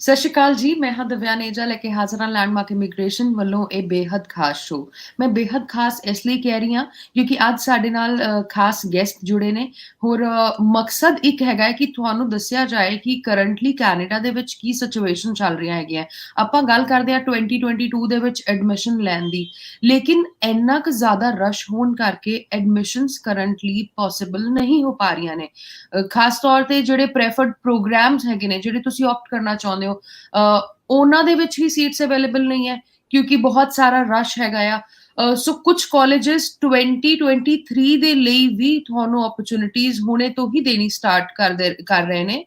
ਸਤਿ ਸ਼੍ਰੀ ਅਕਾਲ ਜੀ, ਮੈਂ ਹਾਂ ਦਿਵਿਆ ਨੇਜਾ ਲੈ ਕੇ ਹਾਜ਼ਰ ਹਾਂ ਲੈਂਡਮਾਰਕ ਇਮੀਗ੍ਰੇਸ਼ਨ ਵੱਲੋਂ ਇਹ ਬੇਹੱਦ ਖਾਸ ਸ਼ੋਅ। ਮੈਂ ਬੇਹੱਦ ਖਾਸ ਇਸ ਲਈ ਕਹਿ ਰਹੀ ਹਾਂ ਕਿਉਂਕਿ ਅੱਜ ਸਾਡੇ ਨਾਲ ਖਾਸ ਗੈਸਟ ਜੁੜੇ ਨੇ। ਹੋਰ ਮਕਸਦ ਇੱਕ ਹੈਗਾ ਹੈ ਕਿ ਤੁਹਾਨੂੰ ਦੱਸਿਆ ਜਾਏ ਕਿ ਕਰੰਟਲੀ ਕੈਨੇਡਾ ਦੇ ਵਿੱਚ ਕੀ ਸਿਚੁਏਸ਼ਨ ਚੱਲ ਰਹੀਆਂ ਹੈਗੀਆਂ। ਆਪਾਂ ਗੱਲ ਕਰਦੇ ਹਾਂ 2022 ਦੇ ਵਿੱਚ ਐਡਮਿਸ਼ਨ ਲੈਣ ਦੀ, ਲੇਕਿਨ ਇੰਨਾ ਕੁ ਜ਼ਿਆਦਾ ਰਸ਼ ਹੋਣ ਕਰਕੇ ਐਡਮਿਸ਼ਨਸ ਕਰੰਟਲੀ ਪੋਸੀਬਲ ਨਹੀਂ ਹੋ ਪਾ ਰਹੀਆਂ ਨੇ। ਖਾਸ ਤੌਰ ਤੇ ਜਿਹੜੇ ਪ੍ਰੈਫਰਡ ਪ੍ਰੋਗਰਾਮਸ ਹੈਗੇ ਨੇ, ਜਿਹੜੇ ਤੁਸੀਂ ਆਪਟ ਕਰਨਾ ਚਾਹੁੰਦੇ ਹੋ, ਉਹਨਾਂ ਦੇ ਵਿੱਚ ਵੀ ਸੀਟਸ ਅਵੇਲੇਬਲ ਨਹੀਂ ਹੈ ਕਿਉਂਕਿ ਬਹੁਤ ਸਾਰਾ ਰਸ਼ ਹੈਗਾ ਆ। ਸੋ ਕੁਝ ਕਾਲਜਸ 2023 ਦੇ ਲਈ ਵੀ ਤੁਹਾਨੂੰ ਓਪਰਚੁਨਿਟੀਜ਼ ਹੁਣੇ ਤੋਂ ਹੀ ਦੇਣੀ ਸਟਾਰਟ ਕਰ ਰਹੇ ਨੇ।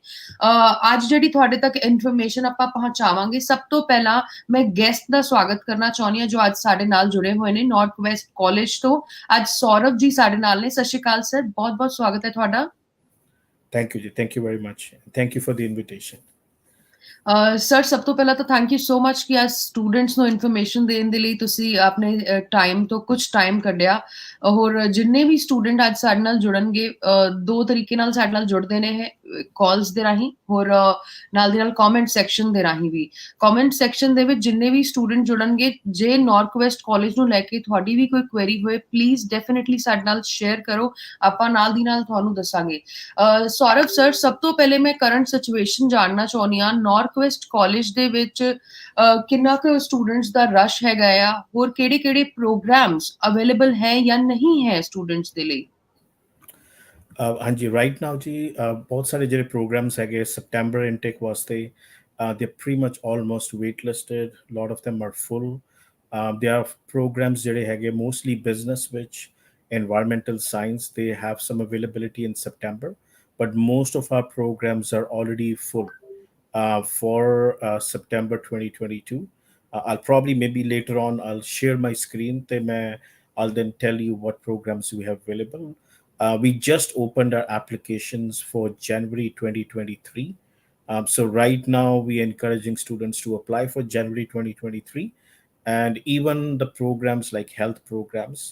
ਅੱਜ ਜਿਹੜੀ ਤੁਹਾਡੇ ਤੱਕ ਇਨਫੋਰਮੇਸ਼ਨ ਆਪਾਂ ਪਹੁੰਚਾਵਾਂਗੇ, ਸਭ ਤੋਂ ਪਹਿਲਾਂ ਮੈਂ ਗੈਸਟ ਦਾ ਸਵਾਗਤ ਕਰਨਾ ਚਾਹੁੰਦੀ ਹਾਂ ਜੋ ਅੱਜ ਸਾਡੇ ਨਾਲ ਜੁੜੇ ਹੋਏ ਨੇ ਨਾਰਥ ਵੈਸਟ ਕਾਲਜ ਤੋਂ। ਅੱਜ ਸੌਰਵ ਜੀ ਸਾਡੇ ਨਾਲ ਨੇ। ਸਤਿ ਸ਼੍ਰੀ ਅਕਾਲ ਸਰ, ਬਹੁਤ ਬਹੁਤ ਸਵਾਗਤ ਹੈ ਤੁਹਾਡਾ। Thank you, Ji. Thank you very much. Thank you for the invitation. Sir, ਸਭ ਤੋਂ ਪਹਿਲਾਂ ਤਾਂ ਥੈਂਕ ਯੂ ਸੋ ਮਚ ਕਿ ਅੱਜ ਸਟੂਡੈਂਟਸ ਨੂੰ ਇਨਫੋਰਮੇਸ਼ਨ ਦੇਣ ਦੇ ਲਈ ਤੁਸੀਂ ਆਪਣੇ ਟਾਈਮ ਤੋਂ ਕੁਝ ਟਾਈਮ ਕੱਢਿਆ। ਹੋਰ ਜਿੰਨੇ ਵੀ ਸਟੂਡੈਂਟ ਅੱਜ ਸਾਡੇ ਨਾਲ ਜੁੜਨਗੇ, ਦੋ ਤਰੀਕੇ ਨਾਲ ਸਾਡੇ ਨਾਲ ਜੁੜਦੇ ਨੇ ਇਹ ਕਾਲਸ ਦੇ ਰਾਹੀਂ, ਹੋਰ ਨਾਲ ਦੀ ਨਾਲ ਕਮੈਂਟ ਸੈਕਸ਼ਨ ਦੇ ਰਾਹੀਂ ਵੀ। ਕਮੈਂਟ ਸੈਕਸ਼ਨ ਦੇ ਵਿੱਚ ਜਿੰਨੇ ਵੀ ਸਟੂਡੈਂਟ ਜੁੜਨਗੇ, ਜੇ ਨਾਰਥਵੈਸਟ ਕਾਲਜ ਨੂੰ ਲੈ ਕੇ ਤੁਹਾਡੀ ਵੀ ਕੋਈ ਕੁਐਰੀ ਹੋਏ, ਪਲੀਜ਼ ਡੈਫੀਨਿਟਲੀ ਸਾਡੇ ਨਾਲ ਸ਼ੇਅਰ ਕਰੋ, ਆਪਾਂ ਨਾਲ ਦੀ ਨਾਲ ਤੁਹਾਨੂੰ ਦੱਸਾਂਗੇ। ਸੌਰਵ ਸਰ, ਸਭ ਤੋਂ ਪਹਿਲੇ ਮੈਂ ਕਰੰਟ ਸਿਚੁਏਸ਼ਨ ਜਾਣਨਾ ਚਾਹੁੰਦੀ ਹਾਂ, ਨਾਰਥਵੈਸਟ ਕਾਲਜ ਦੇ ਵਿੱਚ ਕਿੰਨਾ ਕੁ ਸਟੂਡੈਂਟਸ ਦਾ ਰਸ਼ ਹੈਗਾ ਆ, ਹੋਰ ਕਿਹੜੇ-ਕਿਹੜੇ ਪ੍ਰੋਗਰਾਮਸ ਅਵੇਲੇਬਲ ਹੈ ਜਾਂ ਨਹੀਂ ਹੈ ਸਟੂਡੈਂਟਸ ਦੇ ਲਈ? ਹਾਂਜੀ, ਰਾਈਟ ਨਾਓ ਜੀ ਬਹੁਤ ਸਾਰੇ ਜਿਹੜੇ ਪ੍ਰੋਗਰਾਮਸ ਹੈਗੇ ਸਪਟੈਂਬਰ ਇਨਟੇਕ ਵਾਸਤੇ, they pretty much almost waitlisted, lot of them are full. There are programs ਜਿਹੜੇ ਹੈਗੇ mostly business ਵਿੱਚ, environmental science, they have some availability in September, but most of our programs are already full for September 2022. I'll probably maybe later on I'll share my screen ਤੇ I'll then tell you what programs we have available. We just opened our applications for January 2023. So right now we're encouraging students to apply for January 2023, and even the programs like health programs,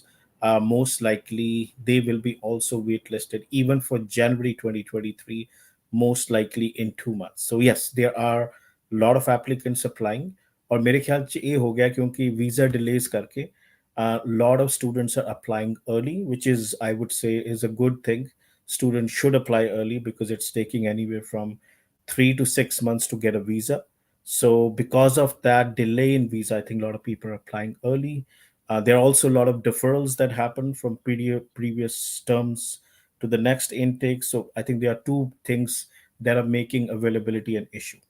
most likely they will be also waitlisted even for January 2023, most likely in 2 months. So yes, there are a lot of applicants applying. और मेरे ख्याल से ये हो गया क्योंकि visa delays करके a lot of students are applying early, which is, I would say, is a good thing. Students should apply early because it's taking anywhere from 3 to 6 months to get a visa. So because of that delay in visa, I think a lot of people are applying early. There are also a lot of deferrals that happen from previous terms to the next intake. So I think there are two things that are making availability an issue.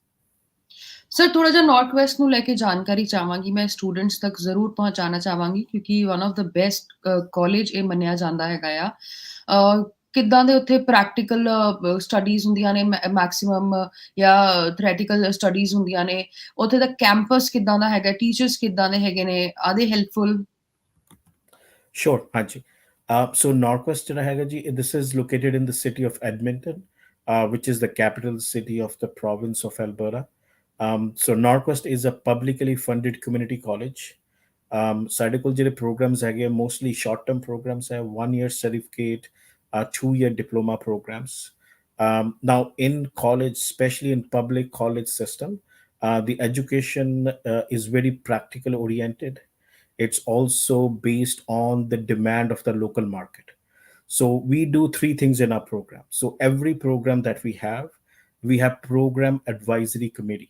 Sir, ਥੋੜਾ ਜਿਹਾ north West ਨੂੰ ਲੈ ਕੇ ਜਾਣਕਾਰੀ ਚਾਹਾਂਗੀ, ਮੈਂ students ਤੱਕ ਜ਼ਰੂਰ ਪਹੁੰਚਾਉਣਾ ਚਾਹਾਂਗੀ ਕਿਉਂਕਿ one of the best college ਇਹ ਮੰਨਿਆ ਜਾਂਦਾ ਹੈਗਾ ਆ। ਕਿੱਦਾਂ ਦੇ ਉੱਥੇ ਪ੍ਰੈਕਟੀਕਲ ਸਟੱਡੀਜ਼ ਹੁੰਦੀਆਂ ਨੇ ਮੈਕਸਿਮਮ, ਜਾਂ ਥਿਓਰੈਟੀਕਲ ਸਟੱਡੀਜ਼ ਹੁੰਦੀਆਂ ਨੇ? ਉੱਥੇ ਦਾ ਕੈਂਪਸ ਕਿੱਦਾਂ ਦਾ ਹੈਗਾ, ਟੀਚਰਸ ਕਿੱਦਾਂ ਦੇ ਹੈਗੇ ਨੇ, ਆਰ ਦੇ helpful? Sure, Hanji. So Norquest ਜਿਹੜਾ ਹੈਗਾ ਜੀ, this is located in the city of Edmonton, which is the capital city of the province of Alberta. So Norquest is a publicly funded community college. ਸਾਡੇ ਕੋਲ ਜਿਹੜੇ programs ਹੈਗੇ mostly short term programs ਹੈ, 1 year certificate, 2 year diploma programs. Now in college, especially in public college system, the education is very practical oriented. It's also based on the demand of the local market. So we do three things in our program. So every program that we have program advisory committee.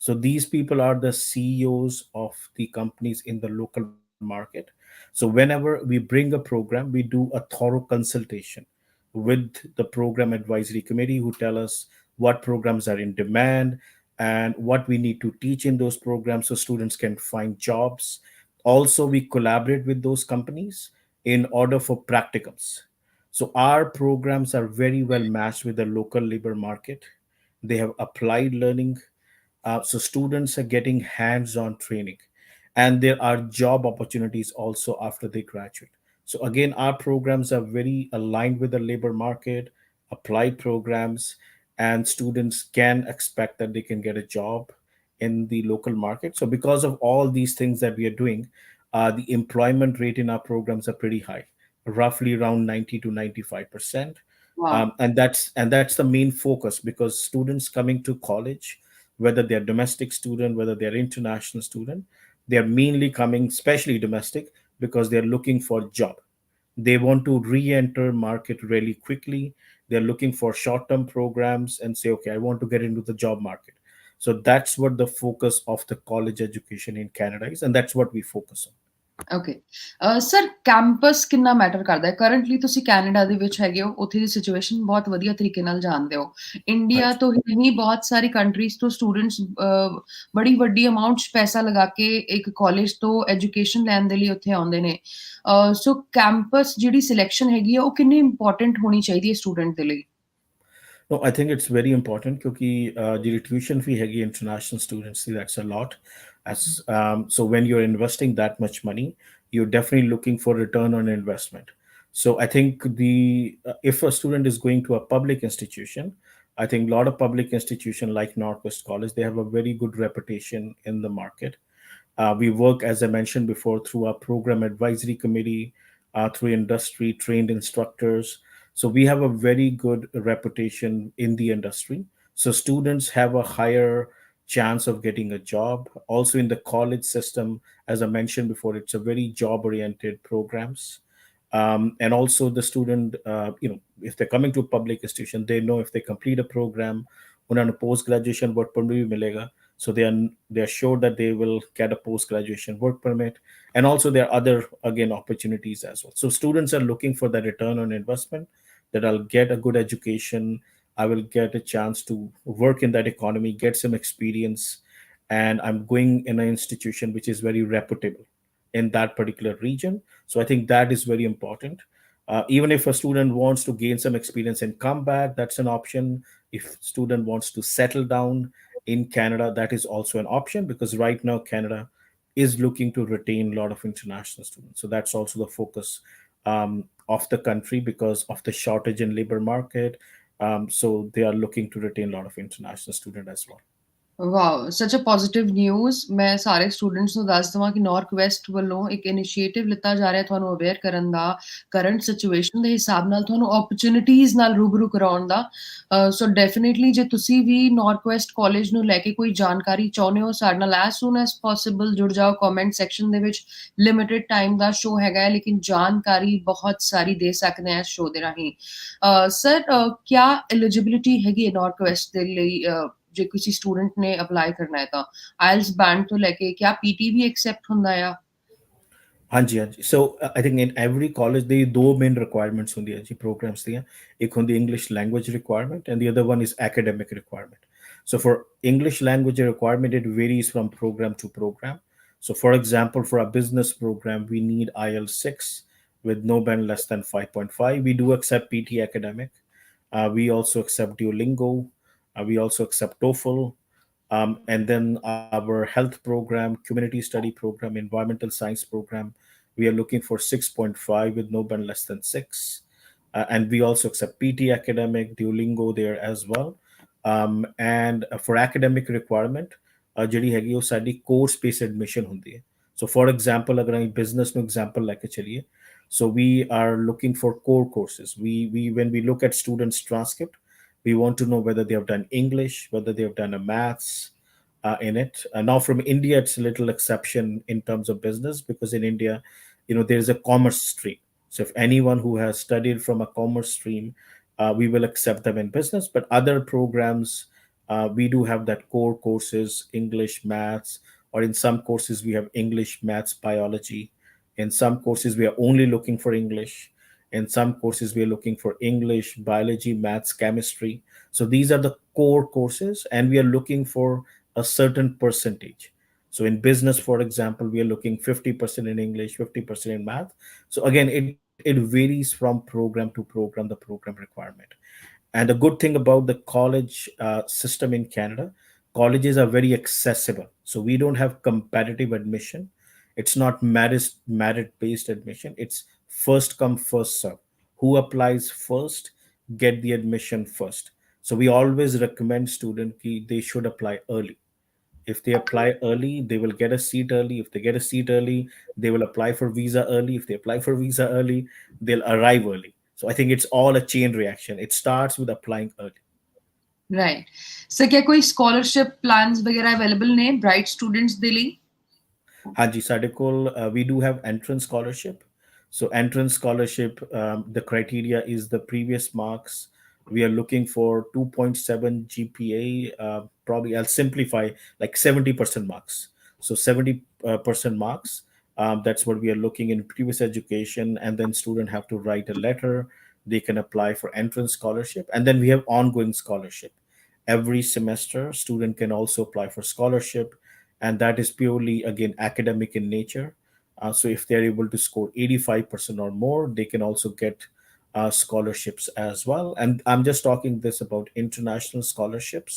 So these people are the CEOs of the companies in the local market. So whenever we bring a program, we do a thorough consultation with the program advisory committee, who tell us what programs are in demand and what we need to teach in those programs so students can find jobs. Also, we collaborate with those companies in order for practicums. So our programs are very well matched with the local labor market. They have applied learning, so students are getting hands-on training, and there are job opportunities also after they graduate. So again, our programs are very aligned with the labor market, applied programs, and students can expect that they can get a job in the local market. So because of all these things that we are doing, the employment rate in our programs are pretty high, roughly around 90 to 95%. Wow. And that's the main focus, because students coming to college, whether they're domestic student, whether they're international student. They're mainly coming, especially domestic, because they're looking for job. They want to re-enter market really quickly. They're looking for short-term programs and say, okay, I want to get into the job market. So that's what the focus of the college education in Canada is, and that's what we focus on. Okay. Sir campus ਕਿੰਨਾ matter ਕਰਦਾ ਹੈ? Currently ਤੁਸੀਂ Canada ਦੇ ਵਿੱਚ ਹੈਗੇ ਹੋ, ਉੱਥੇ ਦੀ situation ਬਹੁਤ ਵਧੀਆ ਤਰੀਕੇ ਨਾਲ ਜਾਣਦੇ ਹੋ। ਇੰਡੀਆ ਹਾਂਜੀ। ਤੋਂ ਹੀ ਨਹੀਂ, ਬਹੁਤ ਸਾਰੀ ਕੰਟਰੀਜ਼ ਤੋਂ ਸਟੂਡੈਂਟਸ ਬੜੀ ਵੱਡੀ ਅਮਾਊਂਟ 'ਚ ਪੈਸਾ ਲਗਾ ਕੇ ਇੱਕ ਕਾਲਜ ਤੋਂ ਐਜੂਕੇਸ਼ਨ ਲੈਣ ਦੇ ਲਈ ਉੱਥੇ ਆਉਂਦੇ ਨੇ। ਸੋ ਕੈਂਪਸ ਜਿਹੜੀ ਸਿਲੈਕਸ਼ਨ ਹੈਗੀ ਆ, ਉਹ ਕਿੰਨੀ ਇੰਪੋਰਟੈਂਟ ਹੋਣੀ ਚਾਹੀਦੀ ਹੈ ਸਟੂਡੈਂਟ ਦੇ ਲਈ? No, I think it's very important क्योंकि the tuition fee है international students see that's a lot. As so when you're investing that much money, you're definitely looking for return on investment. So I think the if a student is going to a public institution, I think a lot of public institution like Norquest College, they have a very good reputation in the market. We work, as I mentioned before, through our program advisory committee, through industry trained instructors. So we have a very good reputation in the industry. So students have a higher chance of getting a job. Also in the college system, as I mentioned before, it's a very job oriented programs. And also the student, if they're coming to a public institution, they know if they complete a program, उन्हें post graduation work permit भी मिलेगा. So they are sure that they will get a post graduation work permit, and also there are other again opportunities as well. So students are looking for the return on investment, that I'll get a good education, I will get a chance to work in that economy, get some experience, and I'm going in an institution which is very reputable in that particular region. So I think that is very important. Even if a student wants to gain some experience and come back, that's an option. If student wants to settle down in Canada, that is also an option, because right now Canada is looking to retain a lot of international students. So that's also the focus of the country because of the shortage in labor market. So they are looking to retain a lot of international student as well. Wow! Such a positive news. ਮੈਂ ਸਾਰੇ students ਨੂੰ ਦੱਸ ਦੇਵਾਂ ਕਿ north West ਵੱਲੋਂ ਇੱਕ initiative ਲਿੱਤਾ ਜਾ ਰਿਹਾ ਤੁਹਾਨੂੰ ਅਵੇਅਰ ਕਰਨ ਦਾ, ਕਰੰਟ ਸਿਚੁਏਸ਼ਨ ਦੇ ਹਿਸਾਬ ਨਾਲ ਤੁਹਾਨੂੰ ਓਪਰਚੁਨਿਟੀਜ਼ ਨਾਲ ਰੂਬਰੂ ਕਰਾਉਣ ਦਾ। ਸੋ ਡੈਫੀਨਿਟਲੀ ਜੇ ਤੁਸੀਂ ਵੀ ਨਾਰਥ ਵੈਸਟ ਕਾਲਜ ਨੂੰ ਲੈ ਕੇ ਕੋਈ ਜਾਣਕਾਰੀ ਚਾਹੁੰਦੇ ਹੋ, ਸਾਡੇ ਨਾਲ ਐਜ਼ ਸੂਨ ਐਜ਼ ਪੋਸੀਬਲ ਜੁੜ ਜਾਓ। ਕਮੈਂਟ ਸੈਕਸ਼ਨ ਦੇ ਵਿੱਚ ਲਿਮਿਟਿਡ ਟਾਈਮ ਦਾ ਸ਼ੋਅ ਹੈਗਾ ਹੈ, ਲੇਕਿਨ ਜਾਣਕਾਰੀ ਬਹੁਤ ਸਾਰੀ ਦੇ ਸਕਦੇ ਹਾਂ ਇਸ ਸ਼ੋਅ ਦੇ ਰਾਹੀਂ। ਸਰ ਕਿਆ ਐਲੀਜੀਬਿਲਿਟੀ ਹੈਗੀ ਹੈ ਨਾਰਥ ਵੈਸਟ ਦੇ ਲਈ? ਜੇ ਕਿਸੇ ਸਟੂਡੈਂਟ ਨੇ ਅਪਲਾਈ ਕਰਨਾ ਹੈ ਤਾਂ ਆਇਲਸ ਬੈਂਡ ਤੋਂ ਲੈ ਕੇ ਕਿਆ ਪੀਟੀ ਵੀ ਐਕਸੈਪਟ ਹੁੰਦਾ ਆ? ਹਾਂਜੀ ਹਾਂਜੀ। So I think in every college ਦੇ ਦੋ ਮੇਨ ਰਿਕੁਆਇਰਮੈਂਟਸ ਹੁੰਦੀਆਂ ਜੀ ਪ੍ਰੋਗਰਾਮਸ ਦੀਆਂ। ਇੱਕ ਹੁੰਦੀ English language requirement and the other one is academic requirement. So for English language requirement, it varies from program to program. So for example, for a business program, we need IELTS 6 with no band less than 5.5. We do accept PT academic. We also accept Duolingo. We also accept TOEFL. And then our health program, community study program, environmental science program, we are looking for 6.5 with no band less than 6. And we also accept PT academic, Duolingo there as well. And for academic requirement, ਜਿਹੜੀ ਹੈਗੀ ਉਹ ਸਾਡੀ course base admission ਹੁੰਦੀ ਹੈ। ਸੋ for example ਅਗਰ ਅਸੀਂ business ਨੂੰ example ਲੈ ਕੇ ਚੱਲੀਏ, so we are looking for core courses. We when we look at students transcript, we want to know whether they have done English, whether they have done a maths in it. Now from India, it's a little exception in terms of business, because in India, there is a commerce stream. So if anyone who has studied from a commerce stream, we will accept them in business. But other programs, we do have that core courses, English, maths, or in some courses we have English, maths, biology. In some courses, we are only looking for English. In some courses, we are looking for English, biology, maths, chemistry. So these are the core courses, and we are looking for a certain percentage. So in business, for example, we are looking 50% in English, 50% in math. So again, it varies from program to program, the program requirement. And the good thing about the college system in Canada, colleges are very accessible. So we don't have competitive admission. It's not merit based admission. It's first come, first serve. Who applies first, get the admission first. So we always recommend students they should apply early. If they apply early, they will get a seat early. If they get a seat early, they will apply for visa early. If they apply for visa early, they'll arrive early. So I think it's all a chain reaction. It starts with applying early. Right. Sir क्या कोई scholarship plans वगैरह available ने bright students ਦੇ ਲਈ? ਹਾਂਜੀ ਸਾਡੇ ਕੋਲ we do have entrance scholarship. So entrance scholarship, the criteria is the previous marks. We are looking for 2.7 GPA. Probably I'll simplify, like 70% marks. So 70% marks. That's what we are looking in previous education, and then student have to write a letter. They can apply for entrance scholarship, and then we have ongoing scholarship. Every semester student can also apply for scholarship, and that is purely again academic in nature. So if they're able to score 85% or more, they can also get scholarships as well. And I'm just talking this about international scholarships,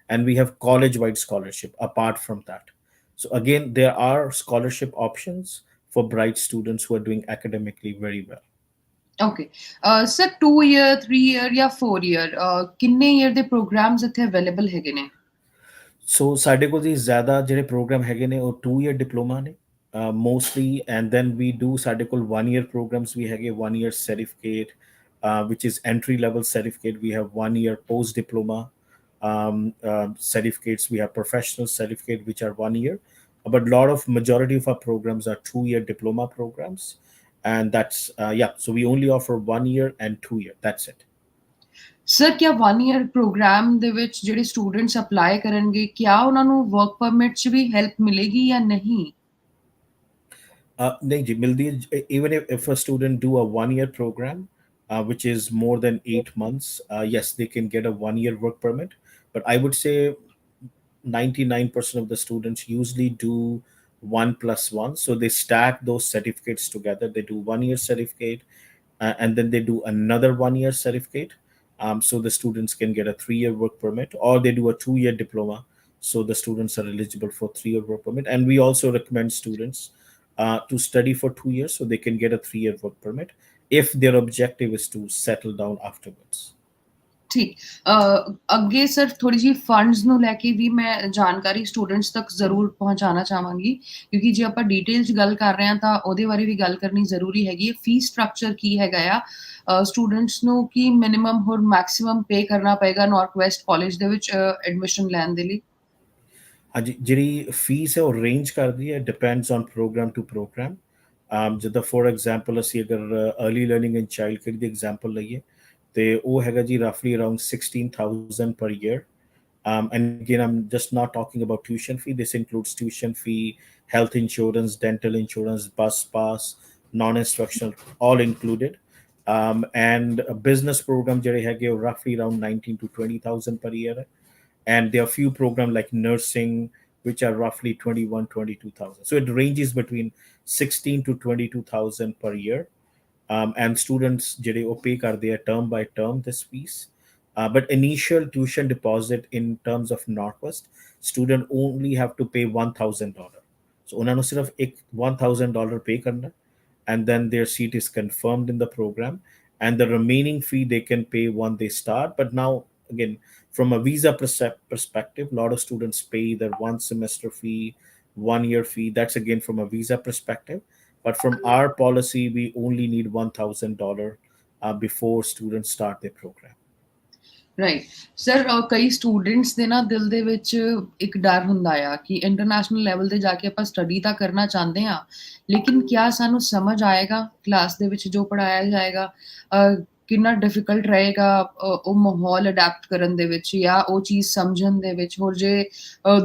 and we have college-wide scholarship apart from that. So again, there are scholarship options for bright students who are doing academically very well. Okay. Sir 2 year, 3 year ਜਾਂ 4 year ਕਿੰਨੇ year ਦੇ programs ਇੱਥੇ available ਹੈਗੇ ਨੇ? ਸੋ ਸਾਡੇ ਕੋਲ ਜੀ ਜ਼ਿਆਦਾ ਜਿਹੜੇ ਪ੍ਰੋਗਰਾਮ ਹੈਗੇ ਨੇ ਉਹ 2 ਇਅਰ ਡਿਪਲੋਮਾ ਨੇ mostly, and then we do ਸਾਡੇ ਕੋਲ 1 ਇਅਰ ਪ੍ਰੋਗਰਾਮਸ ਵੀ ਹੈਗੇ, 1 year certificate which is entry level certificate. We have 1 year post diploma certificates. We have professional certificate which are 1 year, but a lot of majority of our programs are 2 year diploma programs, and that's yeah, so we only offer 1 year and 2 year, that's it. Sir ਕਿਆ 1 year programme ਦੇ ਵਿੱਚ ਜਿਹੜੇ students apply ਕਰਨਗੇ, ਕਿਆ ਉਹਨਾਂ ਨੂੰ work permit 'ਚ ਵੀ help ਮਿਲੇਗੀ ਜਾਂ ਨਹੀਂ? नहीं जी मिलती है. Even if a student do a 1 year program, which is more than 8 months, yes, they can get a 1 year work permit. But I would say 99% of the students usually do 1+1. So they stack those certificates together. They do 1 year certificate, and then they do another 1 year certificate. So the students can get a 3 year work permit, or they do a 2 year diploma. So the students are eligible for 3 year work permit. And we also recommend students to study for 2 years so they can get a 3 year work permit if their objective is to settle down afterwards. ਠੀਕ। ਅੱਗੇ sir ਥੋੜ੍ਹੀ ਜਿਹੀ funds ਨੂੰ ਲੈ ਕੇ ਵੀ ਮੈਂ ਜਾਣਕਾਰੀ students ਤੱਕ ਜ਼ਰੂਰ ਪਹੁੰਚਾਉਣਾ ਚਾਹਾਂਗੀ, ਕਿਉਂਕਿ ਜੇ ਆਪਾਂ ਡਿਟੇਲ 'ਚ ਗੱਲ ਕਰ ਰਹੇ ਹਾਂ ਤਾਂ ਉਹਦੇ ਬਾਰੇ ਵੀ ਗੱਲ ਕਰਨੀ ਜ਼ਰੂਰੀ ਹੈਗੀ ਹੈ। ਫੀਸ ਸਟਰਕਚਰ ਕੀ ਹੈਗਾ ਆ? ਸਟੂਡੈਂਟਸ ਨੂੰ ਕੀ ਮਿਨੀਮਮ ਹੋਰ ਮੈਕਸਿਮਮ ਪੇ ਕਰਨਾ ਪਏਗਾ ਨਾਰਥ ਵੈਸਟ ਕਾਲਜ ਦੇ ਵਿੱਚ ਐਡਮਿਸ਼ਨ ਲੈਣ ਦੇ ਲਈ? ਹਾਂਜੀ ਜਿਹੜੀ ਫੀਸ ਹੈ ਉਹ ਰੇਂਜ ਕਰਦੀ ਹੈ, depends on program to program. ਜਿੱਦਾਂ ਫੋਰ ਐਗਜ਼ਾਮਪਲ ਅਸੀਂ ਅਗਰ early learning and child care ਦੀ ਐਗਜ਼ਾਮਪਲ ਲਈਏ ਤੇ ਉਹ ਹੈਗਾ ਜੀ ਰਫਲੀ around 16,000 per year. And again, I'm just not talking about tuition fee. This includes tuition fee, health insurance, dental insurance, bus pass, non-instructional, all included. And a business program ਜਿਹੜੇ ਹੈਗੇ ਉਹ roughly around 19 to 20,000 per year. And there are few programs like nursing which are roughly 21 22,000. So it ranges between 16 to 22,000 per year. And students ਜਿਹੜੇ ਉਹ pay ਕਰਦੇ ਆ term by term this fees. But initial tuition deposit in terms of Northwest, student only have to pay $1,000. So ਉਹਨਾਂ ਨੂੰ ਸਿਰਫ ਇੱਕ $1,000 pay ਕਰਨਾ, and then their seat is confirmed in the program, and the remaining fee they can pay when they start. But now again, from a visa perspective, a lot of students pay either one semester fee, 1 year fee. That's again from a visa perspective. But from our policy, we only need $1,000 before students start their program. Right. Sir ਕਈ students ਦੇ ਨਾ ਦਿਲ ਦੇ ਵਿੱਚ ਇੱਕ ਡਰ ਹੁੰਦਾ ਆ ਕਿ ਇੰਟਰਨੈਸ਼ਨਲ ਲੈਵਲ ਤੇ ਜਾ ਕੇ ਆਪਾਂ ਸਟੱਡੀ ਤਾਂ ਕਰਨਾ ਚਾਹੁੰਦੇ ਹਾਂ, ਲੇਕਿਨ ਕਿਆ ਸਾਨੂੰ ਸਮਝ ਆਏਗਾ ਕਲਾਸ ਦੇ ਵਿੱਚ ਜੋ ਪੜ੍ਹਾਇਆ ਜਾਏਗਾ? ਕਿੰਨਾ ਡਿਫਿਕਲਟ ਰਹੇਗਾ ਉਹ ਮਾਹੌਲ ਅਡੈਪਟ ਕਰਨ ਦੇ ਵਿੱਚ ਜਾਂ ਉਹ ਚੀਜ਼ ਸਮਝਣ ਦੇ ਵਿੱਚ? ਹੋਰ ਜੇ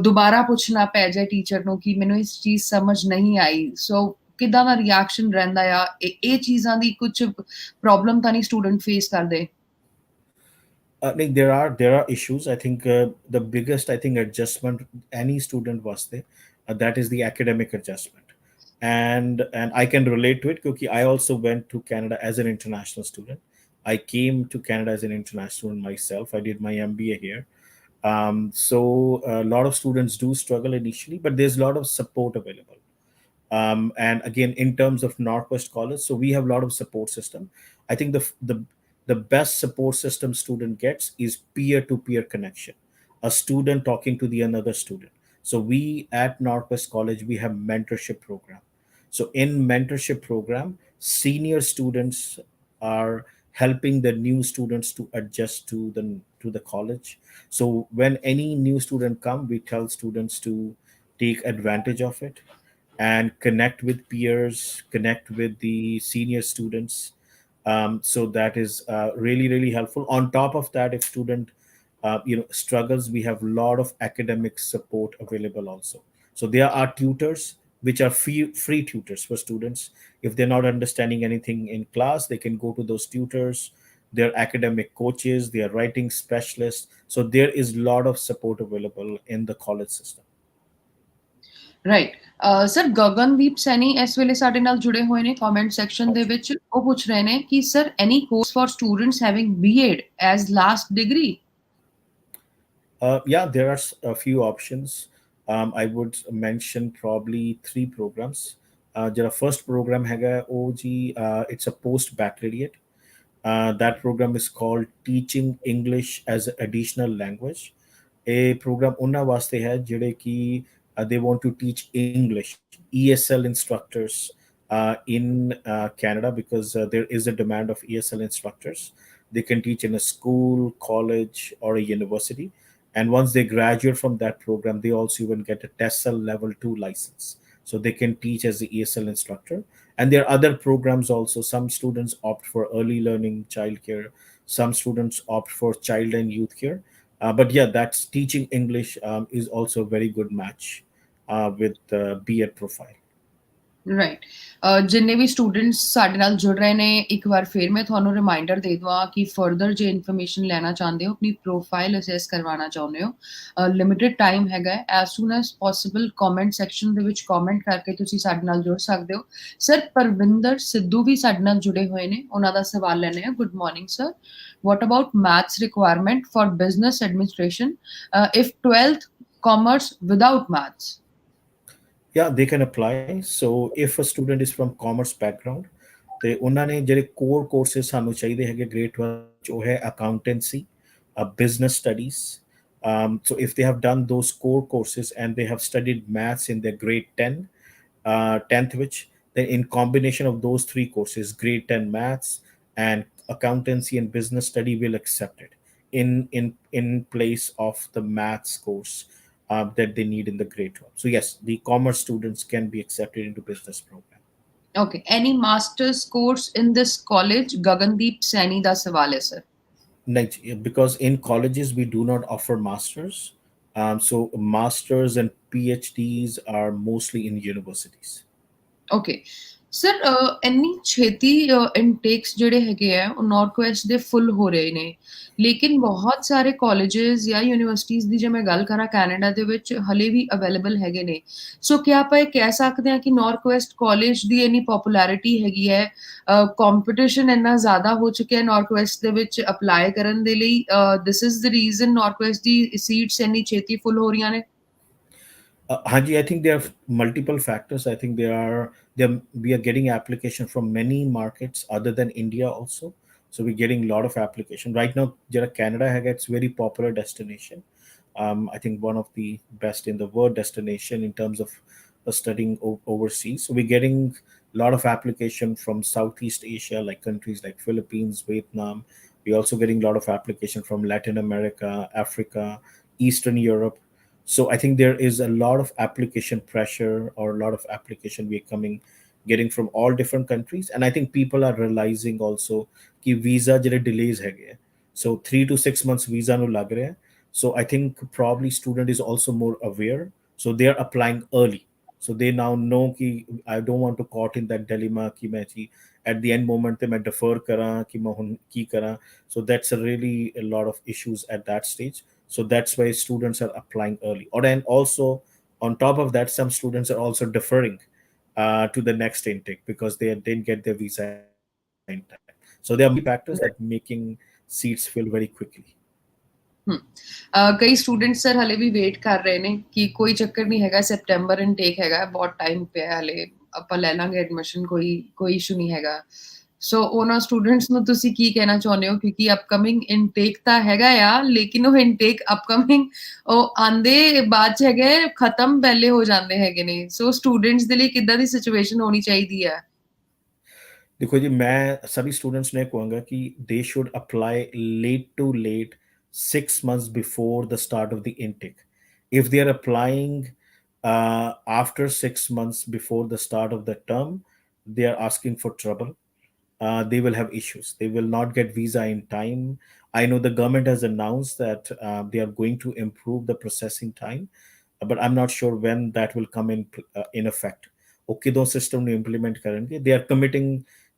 ਦੁਬਾਰਾ ਪੁੱਛਣਾ ਪੈ ਜਾਏ ਟੀਚਰ ਨੂੰ ਕਿ ਮੈਨੂੰ ਇਸ ਚੀਜ਼ ਸਮਝ ਨਹੀਂ ਆਈ, ਸੋ ਕਿੱਦਾਂ ਦਾ ਰਿਐਕਸ਼ਨ ਰਹਿੰਦਾ ਆ? ਇਹ ਚੀਜ਼ਾਂ ਦੀ ਕੁਝ ਪ੍ਰੋਬਲਮ ਤਾਂ ਨਹੀਂ ਸਟੂਡੈਂਟ ਫੇਸ ਕਰਦੇ? Like there are issues. I think the biggest adjustment any student was there, that is the academic adjustment, and I can relate to it because I also went to Canada as an international student. I came to Canada as an international student myself. I did my MBA here. So a lot of students do struggle initially, but there's a lot of support available. And again, in terms of Norquest College, so we have a lot of support system. I think the best support system student gets is peer-to-peer connection, a student talking to the another student. So we at Norquest College, we have mentorship program. So in mentorship program, senior students are helping the new students to adjust to the college. So when any new student come, we tell students to take advantage of it and connect with peers, connect with the senior students. So that is really helpful. On top of that, if student struggles, we have a lot of academic support available also. So there are tutors which are free tutors for students. If they're not understanding anything in class, they can go to those tutors. They're academic coaches, they are writing specialists. So there is a lot of support available in the college system. Right sir Gagandeep Saini ਇਸ ਵੇਲੇ ਸਾਡੇ ਨਾਲ ਜੁੜੇ ਹੋਏ ਨੇ comment section ਦੇ ਵਿੱਚ ਉਹ ਪੁੱਛ ਰਹੇ ਨੇ ਕਿ sir any course for students having BEd as last degree Yeah, there are a few options. I would mention probably three programs. The first program hai OG, it's a post baccalaureate. That program is called Teaching English as an Additional Language. A program unna vaste hai jehde ki they want to teach English, ESL instructors in Canada, because there is a demand of ESL instructors. They can teach in a school, college, or a university, and once they graduate from that program, they also even get a TESOL level 2 license, so they can teach as the ESL instructor. And there are other programs also. Some students opt for early learning childcare, some students opt for child and youth care. But yeah, that's teaching English is also a very good match with the B.Ed profile. Right ਜਿੰਨੇ ਵੀ students ਸਾਡੇ ਨਾਲ ਜੁੜ ਰਹੇ ਨੇ ਇੱਕ ਵਾਰ ਫਿਰ ਮੈਂ ਤੁਹਾਨੂੰ ਰਿਮਾਈਂਡਰ ਦੇ ਦਵਾਂ ਕਿ ਫਰਦਰ ਜੇ ਇਨਫੋਰਮੇਸ਼ਨ ਲੈਣਾ ਚਾਹੁੰਦੇ ਹੋ ਆਪਣੀ ਪ੍ਰੋਫਾਈਲ ਅਸੈਸ ਕਰਵਾਉਣਾ ਚਾਹੁੰਦੇ ਹੋ ਲਿਮਿਟਿਡ ਟਾਈਮ ਹੈਗਾ as soon as possible comment section ਦੇ ਵਿੱਚ ਕਮੈਂਟ ਕਰਕੇ ਤੁਸੀਂ ਸਾਡੇ ਨਾਲ ਜੁੜ ਸਕਦੇ ਹੋ ਸਰ ਪਰਵਿੰਦਰ ਸਿੱਧੂ ਵੀ ਸਾਡੇ ਨਾਲ ਜੁੜੇ ਹੋਏ ਨੇ ਉਹਨਾਂ ਦਾ ਸਵਾਲ ਲੈਣੇ ਆ good morning sir what about maths requirement for business administration if 12th commerce without maths Yeah, they can apply. So if a student is from commerce background, ਤੇ ਉਹਨਾਂ ਨੇ ਜਿਹੜੇ ਕੋਰ ਕੋਰਸਿਸ ਸਾਨੂੰ ਚਾਹੀਦੇ ਹੈਗੇ ਗ੍ਰੇਡ 12 ਚ ਉਹ ਹੈ accountancy, business studies. So if they have done those core courses and they have studied maths in their grade 10, 10th, which then in combination of those three courses, grade 10 maths and accountancy and business study, will accept it in place of the maths course that they need in the grade 12. So yes, the commerce students can be accepted into business program. Okay. Any master's course in this college? Gagandeep Saini da sawal hai, sir. Because in colleges we do not offer masters. So masters and PhDs are mostly in universities. Okay. Sir ਇੰਨੀ ਛੇਤੀ intakes ਜਿਹੜੇ ਹੈਗੇ ਆ ਉਹ north ਦੇ ਫੁੱਲ ਹੋ ਰਹੇ ਨੇ ਲੇਕਿਨ ਬਹੁਤ ਸਾਰੇ ਕਾਲਜਸ ਜਾਂ ਯੂਨੀਵਰਸਿਟੀਜ਼ ਦੀ ਜੇ ਮੈਂ ਗੱਲ ਕਰਾਂ ਕੈਨੇਡਾ ਦੇ ਵਿੱਚ ਹਲੇ ਵੀ ਅਵੇਲੇਬਲ ਹੈਗੇ ਨੇ ਸੋ ਕੀ ਆਪਾਂ ਇਹ ਕਹਿ ਸਕਦੇ ਹਾਂ ਕਿ ਨਾਰਥ ਕਾਲਜ ਦੀ ਇੰਨੀ ਪਪੂਲੈਰਿਟੀ ਹੈਗੀ ਹੈ ਕੰਪੀਟੀਸ਼ਨ ਇੰਨਾ ਜ਼ਿਆਦਾ ਹੋ ਚੁੱਕਿਆ ਨਾਰਥ ਦੇ ਵਿੱਚ ਅਪਲਾਈ ਕਰਨ ਦੇ ਲਈ this is the reason north the seats ਇੰਨੀ ਛੇਤੀ ਫੁੱਲ ਹੋ ਰਹੀਆਂ ਨੇ Haji, I think there are multiple factors. I think we are getting application from many markets other than India also. So we're getting a lot of application right now. Canada it's very popular destination. I think one of the best in the world destination in terms of studying overseas. So we're getting a lot of application from Southeast Asia, like countries like Philippines, Vietnam. We're also getting a lot of application from Latin America, Africa, Eastern Europe. So I think there is a lot of application pressure, or a lot of application getting from all different countries. And I think people are realizing also कि visa jere delays hai. So 3 to 6 months visa no lag rahe hai. So I think probably student is also more aware. So they are applying early. So they now know कि I don't want to caught in that dilemma कि मैं at the end moment पे मैं defer करा कि मैं hun की करा. So that's a lot of issues at that stage. So that's why students are applying early. And also on top of that, some students are also deferring to the next intake because they didn't get their visa in time. So there are multiple factors that making seats fill very quickly. ਕਈ students sir ਹਲੇ ਵੀ wait ਕਰ ਰਹੇ ਨੇ ਕਿ ਕੋਈ ਚੱਕਰ ਨਹੀਂ ਹੈਗਾ ਸੈਪਟੈਂਬਰ ਇਨਟੇਕ ਹੈਗਾ ਬਹੁਤ ਟਾਈਮ ਪਿਆ ਹਲੇ ਆਪਾਂ ਲੈ ਲਾਂਗੇ ਐਡਮਿਸ਼ਨ ਕੋਈ ਇਸ਼ੂ ਨਹੀਂ ਹੈਗਾ ਸੋ ਉਹਨਾਂ ਸਟੂਡੈਂਟਸ ਨੂੰ ਤੁਸੀਂ ਕੀ ਕਹਿਣਾ ਚਾਹੁੰਦੇ ਹੋ ਕਿਉਂਕਿ ਅਪਕਮਿੰਗ ਇਨਟੇਕ ਤਾਂ ਹੈਗਾ ਆ ਲੇਕਿਨ ਉਹ ਇਨਟੇਕ ਅਪਕਮਿੰਗ ਉਹ ਆਂਦੇ ਬਾਅਦ ਚ ਹੈਗੇ ਖਤਮ ਪਹਿਲੇ ਹੋ ਜਾਂਦੇ ਹੈਗੇ ਨੇ ਸੋ ਸਟੂਡੈਂਟਸ ਦੇ ਲਈ ਕਿੱਦਾਂ ਦੀ ਸਿਚੁਏਸ਼ਨ ਹੋਣੀ ਚਾਹੀਦੀ ਹੈ देखो जी, मैं सभी स्टूडेंट्स ने कहूँगा कि they should apply late to late 6 months before the start of the intake. If they are applying after 6 months before the start of the term, they are asking for trouble. They will have issues. They will not get visa in time. I know the government has announced that they are going to improve the processing time, but I'm not sure when that will come in effect. Okay, those system to implement currently. They are committing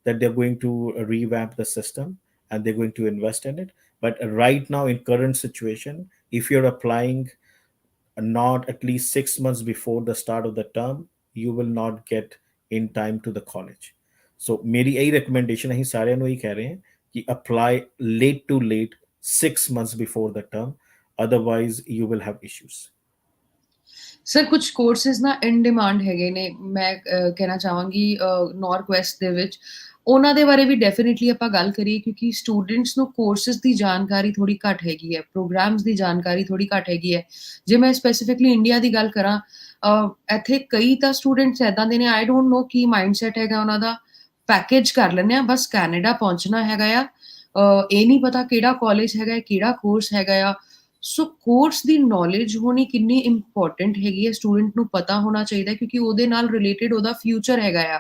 that they're going to revamp the system and they're going to invest in it. But right now, in current situation, if you're applying not at least 6 months before the start of the term, you will not get in time to the college. So मेरी यही recommendation है, सारे no ही कह रहे हैं कि apply late to late 6 months before the term, otherwise you will have issues. Sir ਕੁਝ courses ਨਾ ਇਨ ਡਿਮਾਂਡ ਹੈਗੇ ਨੇ, ਮੈਂ ਕਹਿਣਾ ਚਾਹਾਂਗੀ ਨਾਰਥ ਵੈਸਟ ਦੇ ਵਿੱਚ, ਉਹਨਾਂ ਦੇ ਬਾਰੇ ਵੀ ਡੈਫੀਨਿਟਲੀ ਆਪਾਂ ਗੱਲ ਕਰੀਏ, ਕਿਉਂਕਿ ਸਟੂਡੈਂਟਸ ਨੂੰ ਕੋਰਸਿਸ ਦੀ ਜਾਣਕਾਰੀ ਥੋੜੀ ਘੱਟ ਹੈਗੀ ਹੈ, ਪ੍ਰੋਗਰਾਮਸ ਦੀ ਜਾਣਕਾਰੀ ਥੋੜੀ ਘੱਟ ਹੈਗੀ ਹੈ। ਜੇ ਮੈਂ ਸਪੈਸੀਫਿਕਲੀ ਇੰਡੀਆ ਦੀ ਗੱਲ ਕਰਾਂ, ਇੱਥੇ ਕਈ ਤਾਂ ਸਟੂਡੈਂਟਸ ਏਦਾਂ ਦੇ ਨੇ, I don't know Ki mindset ਹੈਗਾ ਉਹਨਾਂ ਦਾ, ਪੈਕੇਜ ਕਰ ਲੈਂਦੇ ਆ, ਬਸ ਕੈਨੇਡਾ ਪਹੁੰਚਣਾ ਹੈਗਾ ਆ, ਇਹ ਨਹੀਂ ਪਤਾ ਕਿਹੜਾ ਕਾਲਜ ਹੈਗਾ, ਕਿਹੜਾ ਕੋਰਸ ਹੈਗਾ ਆ। ਸੋ ਕੋਰਸ ਦੀ ਨੌਲੇਜ ਹੋਣੀ ਕਿੰਨੀ ਇੰਪੋਰਟੈਂਟ ਹੈਗੀ ਹੈ, ਸਟੂਡੈਂਟ ਨੂੰ ਪਤਾ ਹੋਣਾ ਚਾਹੀਦਾ, ਕਿਉਂਕਿ ਉਹਦੇ ਨਾਲ ਰਿਲੇਟਡ ਉਹਦਾ ਫਿਊਚਰ ਹੈਗਾ ਆ,